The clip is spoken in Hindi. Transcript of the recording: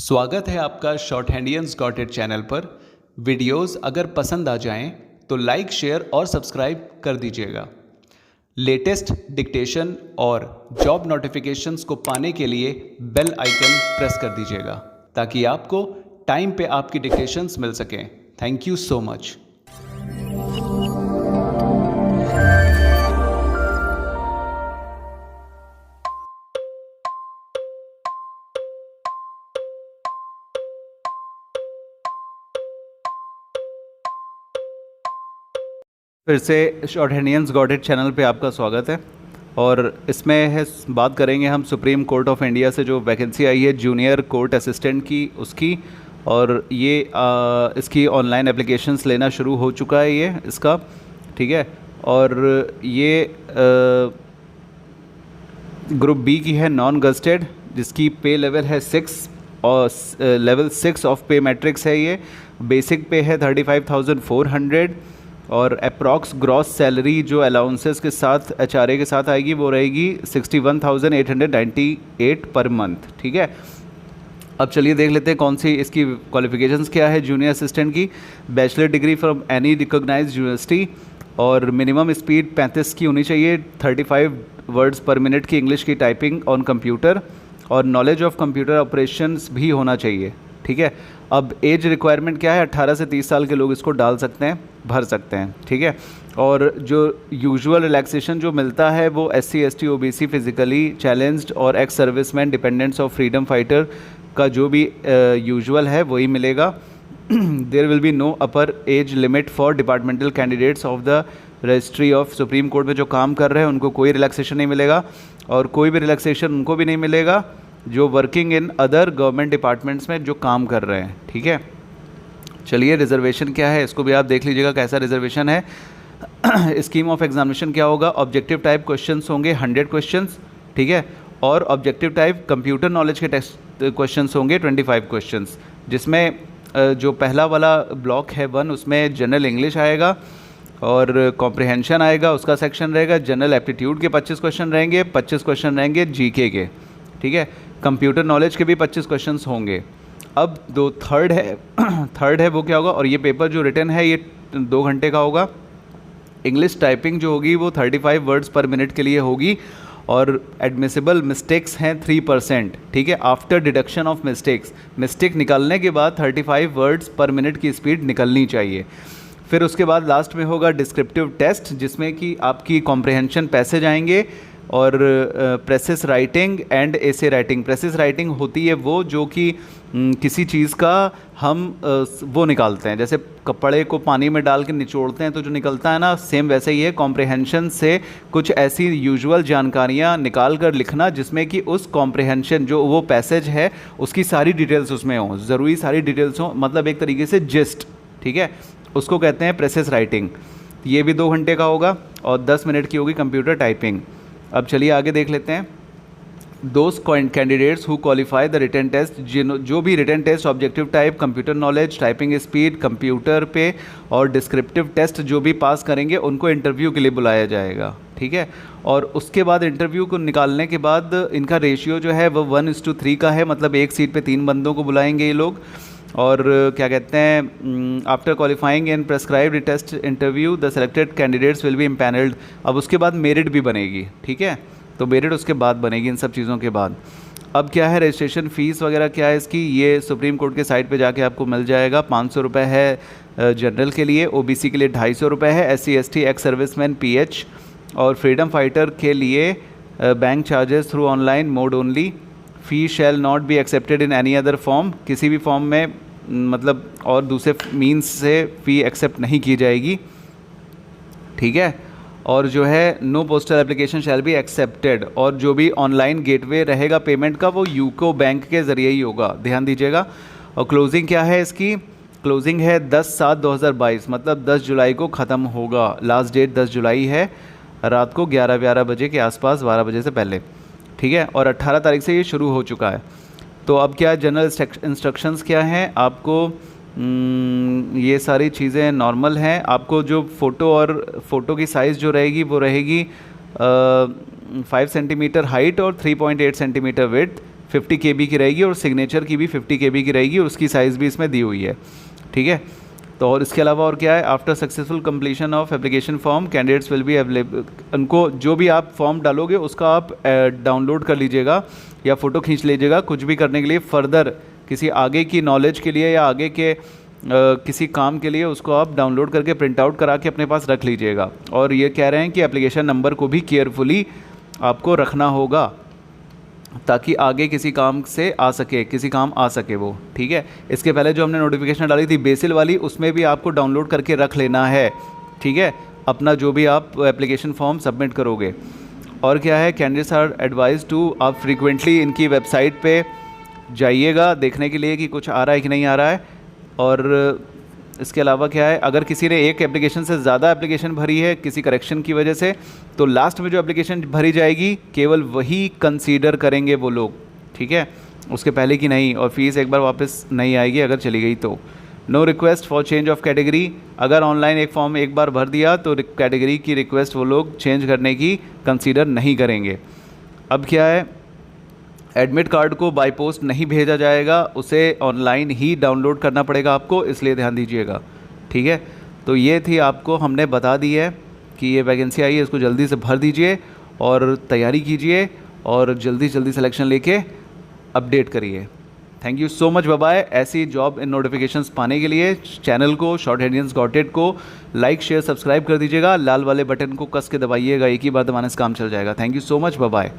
स्वागत है आपका शॉर्ट हैंडियंस गॉट इट चैनल पर। वीडियोस अगर पसंद आ जाएं तो लाइक, शेयर और सब्सक्राइब कर दीजिएगा। लेटेस्ट डिक्टेशन और जॉब नोटिफिकेशंस को पाने के लिए बेल आइकन प्रेस कर दीजिएगा ताकि आपको टाइम पे आपकी डिक्टेशंस मिल सकें। Thank you so much. फिर से शॉर्ट हैंडियंस गॉट इट चैनल पे आपका स्वागत है। और इसमें है बात करेंगे हम सुप्रीम कोर्ट ऑफ इंडिया से जो वैकेंसी आई है जूनियर कोर्ट असिस्टेंट की, उसकी। और ये इसकी ऑनलाइन एप्लीकेशंस लेना शुरू हो चुका है ये इसका, ठीक है। और ये ग्रुप बी की है, नॉन गस्टेड, जिसकी पे लेवल है 6 और लेवल 6 ऑफ पे मैट्रिक्स है। ये बेसिक पे है 35,400 और अप्रॉक्स ग्रॉस सैलरी जो अलाउंसेस के साथ एचआरए के साथ आएगी वो रहेगी 61,898 पर मंथ, ठीक है। अब चलिए देख लेते हैं कौन सी इसकी क्वालिफिकेशंस क्या है जूनियर असिस्टेंट की। Bachelor degree from any recognised university और मिनिमम स्पीड 35 की होनी चाहिए, 35 वर्ड्स पर मिनट की इंग्लिश की टाइपिंग ऑन कंप्यूटर और नॉलेज ऑफ कंप्यूटर ऑपरेशंस भी होना चाहिए, ठीक है। अब एज रिक्वायरमेंट क्या है, 18 से 30 साल के लोग इसको डाल सकते हैं, भर सकते हैं, ठीक है। और जो यूजुअल रिलैक्सेशन जो मिलता है वो SC ST OBC physically challenged और ex serviceman dependents of freedom fighter का जो भी यूजुअल है वही मिलेगा। There will be no upper age limit for departmental candidates of the registry of supreme court में जो काम कर रहे हैं उनको कोई रिलैक्सेशन नहीं मिलेगा और कोई भी रिलैक्सेशन उनको भी नहीं मिलेगा जो working in other government departments में जो काम कर रहे हैं, ठीक है। चलिए रिजर्वेशन क्या है इसको भी आप देख लीजिएगा कैसा रिजर्वेशन है। स्कीम ऑफ एग्जामिनेशन क्या होगा, ऑब्जेक्टिव टाइप क्वेश्चंस होंगे 100 क्वेश्चंस, ठीक है। और ऑब्जेक्टिव टाइप कंप्यूटर नॉलेज के टेस्ट क्वेश्चंस होंगे 25 क्वेश्चंस, जिसमें जो पहला वाला ब्लॉक है 1 उसमें जनरल इंग्लिश आएगा और कॉम्प्रिहेंशन आएगा, उसका सेक्शन रहेगा। जनरल एप्टीट्यूड के 25 क्वेश्चन रहेंगे, 25 क्वेश्चन रहेंगे जीके के, ठीक है। कंप्यूटर नॉलेज के भी 25 क्वेश्चंस होंगे। अब दो थर्ड है वो क्या होगा, और ये पेपर जो रिटन है ये 2 घंटे का होगा। इंग्लिश टाइपिंग जो होगी वो 35 वर्ड्स पर मिनट के लिए होगी और एडमिसिबल मिस्टेक्स हैं 3%, ठीक है। आफ्टर डिडक्शन ऑफ मिस्टेक निकालने के बाद 35 वर्ड्स पर मिनट की स्पीड निकलनी चाहिए। फिर उसके बाद लास्ट में होगा डिस्क्रिप्टिव टेस्ट जिसमें कि आपकी कॉम्प्रिहेंशन पैसेज आएंगे और precious writing and essay writing. Precious writing होती है वो जो कि किसी चीज़ का हम वो निकालते हैं, जैसे कपड़े को पानी में डाल के निचोड़ते हैं तो जो निकलता है ना, सेम वैसे ही है। कॉम्प्रिहेंशन से कुछ ऐसी यूजुअल जानकारियाँ निकाल कर लिखना जिसमें कि उस कॉम्प्रिहेंशन जो वो पैसेज है उसकी सारी डिटेल्स उसमें हों, ज़रूरी सारी डिटेल्स हों, मतलब एक तरीके से जिस्ट, ठीक है। उसको कहते हैं प्रेसिस राइटिंग। ये भी 2 घंटे का होगा और 10 मिनट की होगी कंप्यूटर टाइपिंग। अब चलिए आगे देख लेते हैं। Those candidates who qualify the written test, जो भी written test objective type, computer knowledge, typing speed, computer पे और डिस्क्रिप्टिव टेस्ट जो भी पास करेंगे उनको इंटरव्यू के लिए बुलाया जाएगा, ठीक है। और उसके बाद इंटरव्यू को निकालने के बाद इनका रेशियो जो है वो 1:3 का है, मतलब एक सीट पे 3 बंदों को बुलाएंगे ये लोग। और क्या कहते हैं, after qualifying in prescribed test interview the selected candidates will be empanelled. अब उसके बाद मेरिट भी बनेगी, ठीक है। तो मेरिट उसके बाद बनेगी इन सब चीज़ों के बाद। अब क्या है रजिस्ट्रेशन फ़ीस वगैरह क्या है इसकी, ये सुप्रीम कोर्ट के साइट पे जाके आपको मिल जाएगा। 500 रुपये है जनरल के लिए, OBC के लिए 250 रुपये है, SC ST ex serviceman PH और फ्रीडम फाइटर के लिए bank charges through online mode only. Fee shall not be accepted in any other form, किसी भी फॉर्म में मतलब और दूसरे मीन्स से फ़ी एक्सेप्ट नहीं की जाएगी, ठीक है। और जो है no postal application shall be accepted, और जो भी ऑनलाइन गेटवे रहेगा पेमेंट का वो यूको बैंक के ज़रिए ही होगा, ध्यान दीजिएगा। और क्लोजिंग क्या है इसकी, क्लोजिंग है 10/7/2022, मतलब 10 जुलाई को ख़त्म होगा। लास्ट डेट 10 जुलाई है, रात को 11 बजे के आसपास, 12 बजे से पहले, ठीक है। और 18 तारीख से ये शुरू हो चुका है। तो अब क्या जनरल इंस्ट्रक्शंस क्या हैं, आपको ये सारी चीज़ें नॉर्मल हैं। आपको जो फ़ोटो की साइज़ जो रहेगी वो रहेगी 5 सेंटीमीटर हाइट और 3.8 सेंटीमीटर विड्थ। 50 KB की रहेगी और सिग्नेचर की भी 50 KB की रहेगी, उसकी साइज़ भी इसमें दी हुई है, ठीक है। तो और इसके अलावा और क्या है, after successful completion of application form candidates will be available, उनको जो भी आप फॉर्म डालोगे उसका आप डाउनलोड कर लीजिएगा या फ़ोटो खींच लीजिएगा, कुछ भी करने के लिए फर्दर किसी आगे की नॉलेज के लिए या आगे के किसी काम के लिए उसको आप डाउनलोड करके प्रिंट आउट करा के अपने पास रख लीजिएगा। और ये कह रहे हैं कि एप्लीकेशन नंबर को भी केयरफुली आपको रखना होगा ताकि आगे किसी काम से आ सके, किसी काम आ सके वो, ठीक है। इसके पहले जो हमने नोटिफिकेशन डाली थी बेसिल वाली, उसमें भी आपको डाउनलोड करके रख लेना है, ठीक है, अपना जो भी आप एप्लीकेशन फॉर्म सबमिट करोगे। और क्या है, कैंडिडेट्स आर एडवाइज टू, आप फ्रीक्वेंटली इनकी वेबसाइट पे जाइएगा देखने के लिए कि कुछ आ रहा है कि नहीं आ रहा है। और इसके अलावा क्या है, अगर किसी ने एक एप्लीकेशन से ज़्यादा एप्लीकेशन भरी है किसी करेक्शन की वजह से, तो लास्ट में जो एप्लीकेशन भरी जाएगी केवल वही कंसीडर करेंगे वो लोग, ठीक है, उसके पहले की नहीं। और फीस एक बार वापस नहीं आएगी अगर चली गई तो। No request for change of category, अगर ऑनलाइन एक फॉर्म एक बार भर दिया तो कैटेगरी की रिक्वेस्ट वो लोग चेंज करने की कंसीडर नहीं करेंगे। अब क्या है, एडमिट कार्ड को बाय पोस्ट नहीं भेजा जाएगा, उसे ऑनलाइन ही डाउनलोड करना पड़ेगा आपको, इसलिए ध्यान दीजिएगा, ठीक है। तो ये थी आपको हमने बता दी है कि ये वैकेंसी आई है, इसको जल्दी से भर दीजिए और तैयारी कीजिए और जल्दी जल्दी सिलेक्शन लेके अपडेट करिए। Thank you so much, bye bye. ऐसी जॉब इन नोटिफिकेशंस पाने के लिए चैनल को शॉर्ट हैंडियंस गॉट इट को लाइक शेयर सब्सक्राइब कर दीजिएगा, लाल वाले बटन को कस के दबाइएगा, एक ही बार दबाने से काम चल जाएगा। Thank you so much, bye bye.